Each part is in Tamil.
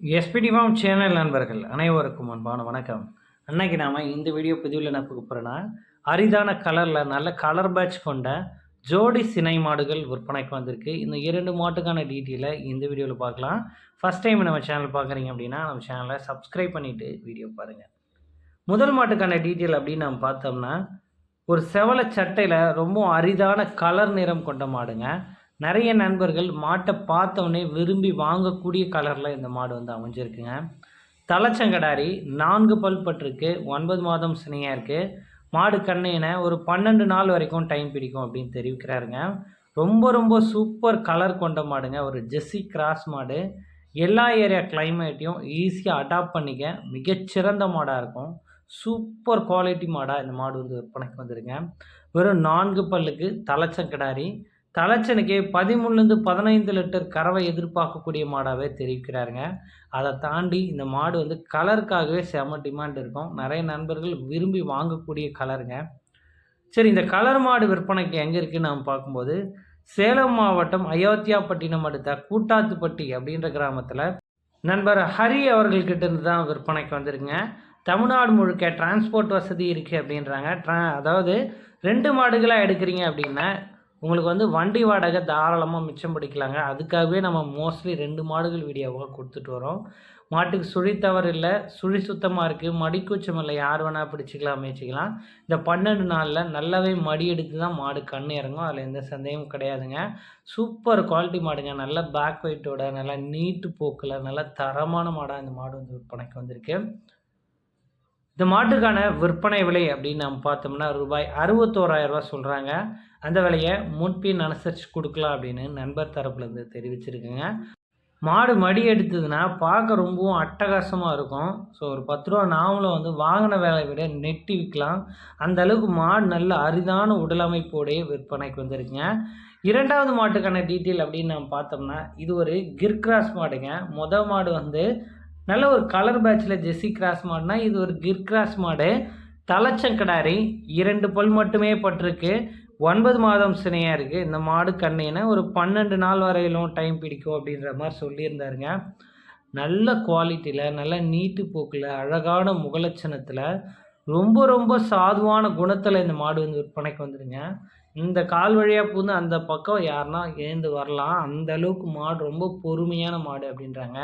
எஸ்பிடி ஃபார்ம் சேனல் நண்பர்கள் அனைவருக்கும் அன்பான வணக்கம். அன்னைக்கு நாம் இந்த வீடியோ பதிவில் என்ன பார்க்க போகிறோன்னா, அரிதான கலரில் நல்ல கலர் பேட்ச் கொண்ட ஜோடி சினை மாடுகள் விற்பனைக்கு வந்திருக்கு. இந்த 2 மாட்டுக்கான டீட்டெயிலை இந்த வீடியோவில் பார்க்கலாம். ஃபஸ்ட் டைம் நம்ம சேனல் பார்க்குறீங்க அப்படின்னா நம்ம சேனலை சப்ஸ்கிரைப் பண்ணிவிட்டு வீடியோ பாருங்கள். முதல் மாட்டுக்கான டீட்டெயில் அப்படின்னு நம்ம பார்த்தோம்னா, ஒரு செவலை சட்டையில் ரொம்ப அரிதான கலர் நிறம் கொண்ட மாடுங்க. நிறைய நண்பர்கள் மாட்டை பார்த்தோன்னே விரும்பி வாங்கக்கூடிய கலரில் இந்த மாடு வந்து அமைஞ்சிருக்குங்க. தலைச்சங்கடாரி 4 பல் பட்டிருக்கு, 9 மாதம் சினையாக இருக்குது. மாடு கண்ணையின ஒரு 12 நாள் வரைக்கும் டைம் பிடிக்கும் அப்படின்னு தெரிவிக்கிறாருங்க. ரொம்ப ரொம்ப சூப்பர் கலர் கொண்ட மாடுங்க. ஒரு ஜெர்சி கிராஸ் மாடு. எல்லா ஏரியா கிளைமேட்டையும் ஈஸியாக அடாப்ட் பண்ணிக்க மிகச்சிறந்த மாடாக இருக்கும். சூப்பர் குவாலிட்டி மாடாக இந்த மாடு வந்து விற்பனைக்கு வந்துருங்க. வெறும் 4 பல்லுக்கு தலைச்சங்கடாரி. தலைச்சனுக்கே 13லேருந்து 15 லிட்டர் கறவை எதிர்பார்க்கக்கூடிய மாடாகவே தெரிவிக்கிறாருங்க. அதை தாண்டி இந்த மாடு வந்து கலருக்காகவே செம டிமாண்ட் இருக்கும். நிறைய நண்பர்கள் விரும்பி வாங்கக்கூடிய கலருங்க. சரி, இந்த கலர் மாடு விற்பனைக்கு எங்கே இருக்குதுன்னு நம்ம பார்க்கும்போது, சேலம் மாவட்டம் அயோத்தியாப்பட்டினம் அடுத்த கூட்டாத்துப்பட்டி அப்படின்ற கிராமத்தில் நண்பர் ஹரி அவர்கள்கிட்ட இருந்து தான் விற்பனைக்கு வந்துருங்க. தமிழ்நாடு முழுக்க டிரான்ஸ்போர்ட் வசதி இருக்குது அப்படின்றாங்க. அதாவது 2 மாடுகளாக எடுக்கிறீங்க அப்படின்னா உங்களுக்கு வந்து வண்டி வாடகை தாராளமாக மிச்சம் பிடிக்கலாங்க. அதுக்காகவே நம்ம மோஸ்ட்லி 2 மாடுகள் வீடியோவாக கொடுத்துட்டு வரோம். மாட்டுக்கு சுழி தவறு இல்லை, சுழி சுத்தமாக இருக்குது, மடிக்கூச்சம் இல்லை, யார் வேணால் பிடிச்சிக்கலாம், மேய்ச்சிக்கலாம். இந்த 12 நாளில் நல்லாவே மடி எடுத்து தான் மாடு கண் இறங்கும். அதில் எந்த சந்தேகமும் கிடையாதுங்க. சூப்பர் குவாலிட்டி மாடுங்க. நல்ல பேக் வெயிட்டோட, நல்லா நீட்டு போக்கில், நல்ல தரமான மாடாக இந்த மாடு வந்து விற்பனைக்கு வந்திருக்கு. இந்த மாட்டுக்கான விற்பனை விலை அப்படின்னு நம்ம பார்த்தோம்னா ரூபாய் 61,000 சொல்கிறாங்க. அந்த விலையை முன்பின் அனுசரித்து கொடுக்கலாம் அப்படின்னு நண்பர் தரப்புலேருந்து தெரிவிச்சிருக்குங்க. மாடு மடி எடுத்ததுன்னா பார்க்க ரொம்பவும் அட்டகாசமாக இருக்கும். ஸோ ஒரு 10 ரூபா நாமளும் வந்து வாங்கின வேலையை விட நெட்டி விற்கலாம். அந்த அளவுக்கு மாடு நல்ல அரிதான உடலமைப்போடைய விற்பனைக்கு வந்துருக்குங்க. 2வது மாட்டுக்கான டீட்டெயில் அப்படின்னு நம்ம பார்த்தோம்னா இது ஒரு கிர்கிராஸ் மாடுங்க. மொதல் மாடு வந்து நல்ல ஒரு கலர் பேட்சில் ஜெர்சி கிராஸ் மாடுனா இது ஒரு கிர்கிராஸ் மாடு. தலைச்சங்கடாரி 2 பல் மட்டுமே பட்டிருக்கு, 9 மாதம் சினையாக இருக்குது. இந்த மாடு கண்ணையின ஒரு 12 நாள் வரையிலும் டைம் பிடிக்கும் அப்படின்ற மாதிரி சொல்லியிருந்தாருங்க. நல்ல குவாலிட்டியில், நல்ல நீட்டு போக்கில், அழகான முகலட்சணத்தில், ரொம்ப ரொம்ப சாதுவான குணத்தில் இந்த மாடு வந்து விற்பனைக்கு வந்துடுங்க. இந்த கால் வழியாக பூந்து அந்த பக்கம் யாருன்னா ஏந்து வரலாம். அந்த அளவுக்கு மாடு ரொம்ப பொறுமையான மாடு அப்படின்றாங்க.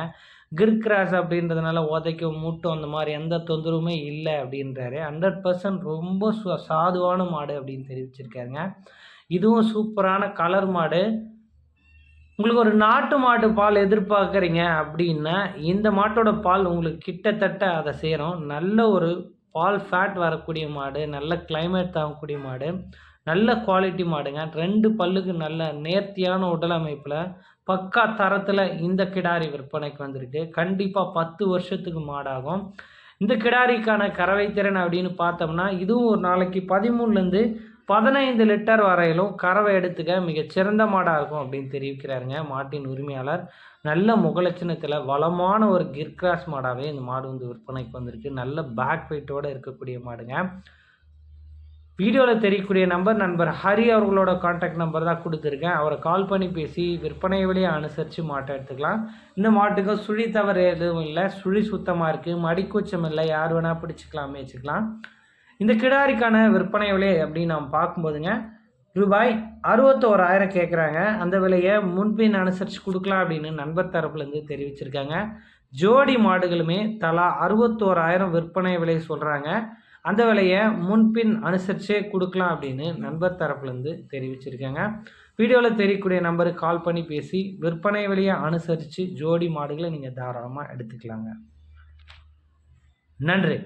கிர்கிராஸ் அப்படின்றதுனால உதைக்கும், மூட்டம் அந்த மாதிரி எந்த தொந்தரவுமே இல்லை அப்படின்றாரு. 100% ரொம்ப சாதுவான மாடு அப்படின்னு தெரிவிச்சிருக்காருங்க. இதுவும் சூப்பரான கலர் மாடு. உங்களுக்கு ஒரு நாட்டு மாட்டு பால் எதிர்பார்க்குறீங்க அப்படின்னா இந்த மாட்டோட பால் உங்களுக்கு கிட்டத்தட்ட அதை சேரும். நல்ல ஒரு பால் ஃபேட் வரக்கூடிய மாடு, நல்ல கிளைமேட் தாங்கக்கூடிய மாடு, நல்ல குவாலிட்டி மாடுங்க. 2 பல்லுக்கு நல்ல நேர்த்தியான உடல் அமைப்பில் பக்கா தரத்தில் இந்த கிடாரி விற்பனைக்கு வந்திருக்கு. கண்டிப்பாக 10 வருஷத்துக்கு மாடாகும். இந்த கிடாரிக்கான கறவை திறன் அப்படின்னு பார்த்தோம்னா இதுவும் ஒரு நாளைக்கு 13லேருந்து 15 லிட்டர் வரையிலும் கறவை எடுத்துக்க மிகச்சிறந்த மாடாக இருக்கும் அப்படின்னு தெரிவிக்கிறாருங்க மாட்டின் உரிமையாளர். நல்ல முகலட்சணத்தில் வளமான ஒரு கிர்கிராஸ் மாடாகவே இந்த மாடு வந்து விற்பனைக்கு வந்திருக்கு. நல்ல பேக் வெயிட்டோடு இருக்கக்கூடிய மாடுங்க. வீடியோவில் தெரியக்கூடிய நண்பர் ஹரி அவர்களோட கான்டாக்ட் நம்பர் தான் கொடுத்துருக்கேன். அவரை கால் பண்ணி பேசி விற்பனை விலையை அனுசரித்து மாட்டை எடுத்துக்கலாம். இந்த மாட்டுக்கு சுழி தவறு எதுவும் இல்லை, சுழி சுத்தமாக இருக்குது, மடிக்கூச்சம் இல்லை, யார் வேணால் பிடிச்சிக்கலாம், மேய்ச்சிக்கலாம். இந்த கிடாரிக்கான விற்பனை விலை அப்படின்னு நாம் பார்க்கும்போதுங்க ரூபாய் 61,000 கேட்குறாங்க. அந்த விலையை முன்பின் அனுசரித்து கொடுக்கலாம் அப்படின்னு நண்பர் தரப்புலேருந்து தெரிவிச்சிருக்காங்க. ஜோடி மாடுகளுமே தலா 61,000 விற்பனை விலை சொல்கிறாங்க. அந்த விலையை முன்பின் அனுசரிச்சே கொடுக்கலாம் அப்படின்னு நண்பர் தரப்புலேருந்து தெரிவிச்சிருக்காங்க. வீடியோவில் தெரியக்கூடிய நம்பருக்கு கால் பண்ணி பேசி விற்பனை விலையை அனுசரித்து ஜோடி மாடுகளை நீங்கள் தாராளமாக எடுத்துக்கலாங்க. நன்றி.